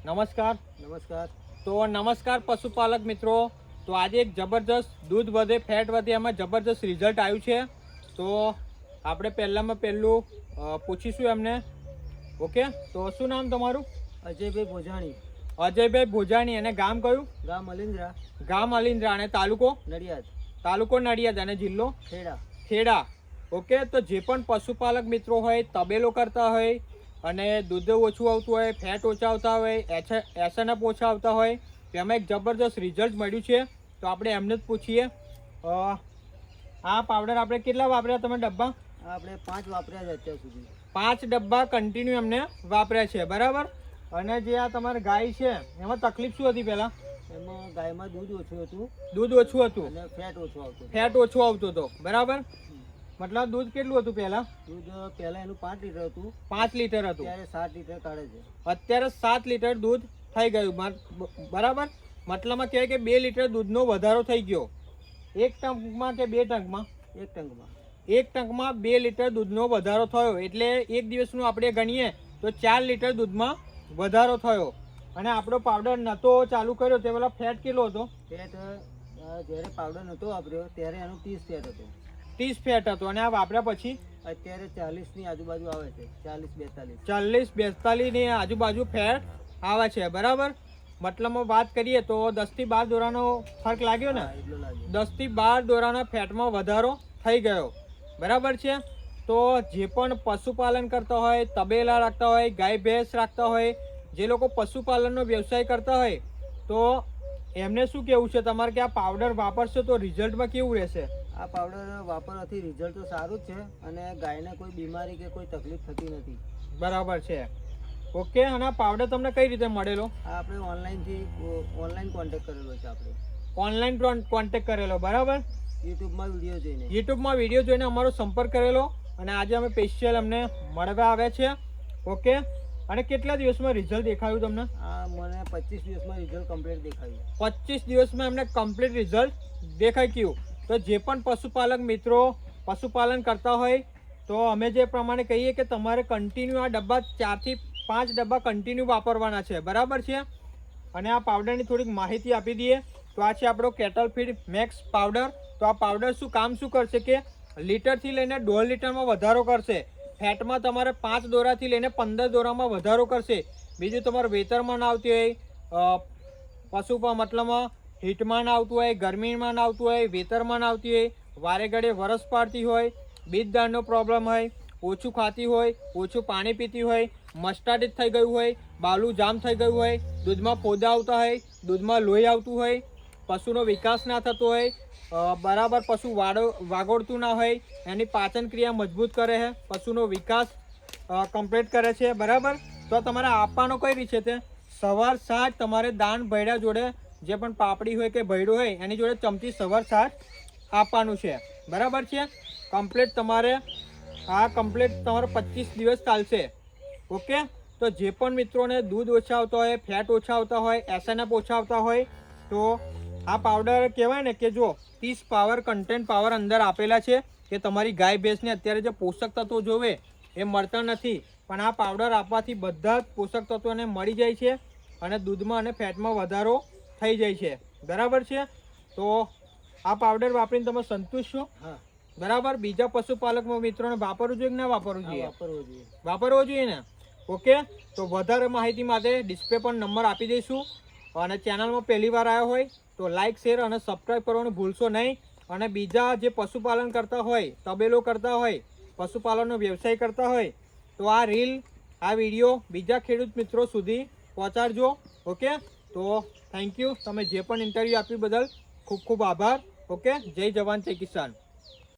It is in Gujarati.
નમસ્કાર. તો નમસ્કાર પશુપાલક મિત્રો. તો આજે એક જબરજસ્ત દૂધ વધે ફેટ વધે એમાં જબરજસ્ત રિઝલ્ટ આવ્યું છે. તો આપણે પહેલામાં પહેલું પૂછીશું એમને. ઓકે, તો શું નામ તમારું? અજયભાઈ ભોજાણી. અજયભાઈ ભોજાણી. અને ગામ કયું? ગામ અલિન્દ્રા. ગામ અલિન્દ્રા. અને તાલુકો? નડિયાદ. તાલુકો નડિયાદ. અને જિલ્લો? ખેડા. ખેડા. ઓકે, તો જે પણ પશુપાલક મિત્રો હોય, તબેલો કરતા હોય અને દૂધ ઓછું આવતું હોય, ફેટ ઓછા આવતા હોય, એસએનએફ ઓછા આવતા હોય, તો એમાં એક જબરદસ્ત રિઝલ્ટ મળ્યું છે. તો આપણે એમને જ પૂછીએ. આ પાવડર આપણે કેટલા વાપર્યા તમે ડબ્બા? આપણે 5 વાપર્યા છે અત્યાર સુધી. 5 ડબ્બા કન્ટિન્યુ એમને વાપર્યા છે, બરાબર. અને જે આ તમારી ગાય છે એમાં તકલીફ શું હતી પહેલાં? એમાં ગાયમાં દૂધ ઓછું હતું. દૂધ ઓછું હતું અને ફેટ ઓછું આવતું. ફેટ ઓછું આવતું હતું, બરાબર. મતલબ દૂધ કેટલું હતું પહેલાં? દૂધ પહેલાં એનું 5 લીટર હતું. 5 લીટર હતું. અત્યારે 7 લીટર કાઢે છે. અત્યારે 7 લીટર દૂધ થઈ ગયું, બરાબર. મતલબમાં કહેવાય કે 2 લીટર દૂધનો વધારો થઈ ગયો. એક ટંકમાં કે 2 ટંકમાં? એક ટંકમાં. એક ટંકમાં 2 લીટર દૂધનો વધારો થયો. એટલે એક દિવસનું આપણે ગણીએ તો 4 લીટર દૂધમાં વધારો થયો. અને આપણો પાવડર નહોતો ચાલુ કર્યો તે પેલા ફેટ કેટલો હતો? ફેટ જ્યારે પાવડર નહોતો વાપર્યો ત્યારે એનું 30 ફેટ હતું. 30 ફેટ હતો. અને આ વાપર્યા પછી અત્યારે 40ની આજુબાજુ આવે છે. 40-42. 40-42 ની આજુબાજુ ફેટ આવે છે, બરાબર. મતલબમાં વાત કરીએ તો 10 થી 12 દોરાનો ફરક લાગ્યો ને? એટલો લાગ્યો. 10 થી 12 દોરાના ફેટમાં વધારો થઈ ગયો, બરાબર છે. તો જે પણ પશુપાલન કરતા હોય, તબેલા રાખતા હોય, ગાય ભેંસ રાખતા હોય, જે લોકો પશુપાલનનો વ્યવસાય કરતા હોય, તો એમને શું કહેવું છે તમારે કે આ પાવડર વાપરશો તો રિઝલ્ટમાં કેવું રહેશે? આ પાવડર વાપરવાથી રિઝલ્ટ તો સારું જ છે અને ગાયને કોઈ બીમારી કે કોઈ તકલીફ થતી નથી. બરાબર છે. ઓકે. અને આ પાવડર તમને કઈ રીતે મળેલો? આ આપણે ઓનલાઈન કોન્ટેક્ટ કરેલો છે. આપણે ઓનલાઈન કોન્ટેક્ટ કરેલો, બરાબર. યુટ્યુબમાં વિડીયો જોઈને અમારો સંપર્ક કરેલો. અને આજે અમે સ્પેશિયલ અમને મળવા આવ્યા છે. ઓકે. અને કેટલા દિવસમાં રિઝલ્ટ દેખાયું તમને? આ મને 25 દિવસમાં રિઝલ્ટ કમ્પ્લીટ દેખાયું. 25 દિવસમાં એમને કમ્પ્લીટ રિઝલ્ટ દેખાઈ ગયું. તો જે પણ પશુપાલક મિત્રો પશુપાલન કરતા હોય તો અમે જે પ્રમાણે કહીએ કે તમારે કન્ટિન્યુ આ ડબ્બા 4 થી 5 ડબ્બા કન્ટિન્યુ વાપરવાના છે, બરાબર છે. અને આ પાવડરની થોડીક માહિતી આપી દઈએ. તો આ છે આપણો કેટલ ફીડ મેક્સ પાવડર. તો આ પાવડર કામ શું કરશે કે લીટરથી લઈને 1.5 લીટરમાં વધારો કરશે. ફેટમાં તમારે 5 દોરાથી લઈને 15 દોરામાં વધારો કરશે. બીજું તમારે વેતરમાં ના આવતી હોય, મતલબમાં હીટમાં ના આવતું હોય, ગરમીમાં ના આવતું હોય, વેતરમાં ના આવતી હોય, વારે ઘડે વરસ પાડતી હોય, બીજદારનો પ્રોબ્લેમ હોય, ઓછું ખાતી હોય, ઓછું પાણી પીતી હોય, મસ્ટાર્ડિસ થઈ ગયું હોય, બાલું જામ થઈ ગયું હોય, દૂધમાં પોદા આવતા હોય, દૂધમાં લોહી આવતું હોય, પશુનો વિકાસ ના થતો હોય, બરાબર પશુ વાગોળતું ના હોય, એની પાચન ક્રિયા મજબૂત કરે છે, પશુનો વિકાસ કમ્પ્લીટ કરે છે, બરાબર. તો તમારે આપવાનો કઈ રીતે છે? સવાર સાંજ તમારે દાણ ભૈડા જોડે જે પણ પાપડી હોય કે ભૈડું હોય એની જોડે ચમચી સવાર સાંજ આપવાનું છે, બરાબર છે. કમ્પ્લીટ તમારે 25 દિવસ ચાલશે. ઓકે. તો જે પણ મિત્રોને દૂધ ઓછા આવતા હોય, ફેટ ઓછા આવતા હોય, એસએનએફ ઓછા આવતા હોય, તો આ પાવડર કહેવાય ને કે જો 30 પાવર કન્ટેન્ટ પાવર અંદર આપેલા છે કે તમારી ગાય ભેંસને અત્યારે જે પોષક તત્વો જોવે એ મળતા નથી, પણ આ પાવડર આપવાથી બધા જ પોષક તત્વોને મળી જાય છે અને દૂધમાં અને ફેટમાં વધારો થઈ જાય છે, બરાબર છે. તો આ પાવડર વાપરીને તમે સંતુષ્ટ છો? હા. બરાબર. બીજા પશુપાલક મિત્રોને વાપરવું જોઈએ કે ના વાપરવું જોઈએ? વાપરવો જોઈએ ને? ઓકે. તો વધારે માહિતી માટે ડિસ્પ્લે પર નંબર આપી દઈશું. અને ચેનલમાં પહેલી વાર આવ્યો હોય તો લાઇક, શેર અને સબસ્ક્રાઈબ કરવાનું ભૂલશો નહીં. અને બીજા જે પશુપાલન કરતા હોય, તબેલો કરતા હોય, પશુપાલનનો વ્યવસાય કરતા હોય તો આ વિડીયો બીજા ખેડૂત મિત્રો સુધી પહોંચાડજો. ઓકે. તો થેન્ક યુ. તમે જે પણ ઇન્ટરવ્યૂ આપ્યું બદલ ખૂબ ખૂબ આભાર. ઓકે. જય જવાન જય કિસાન.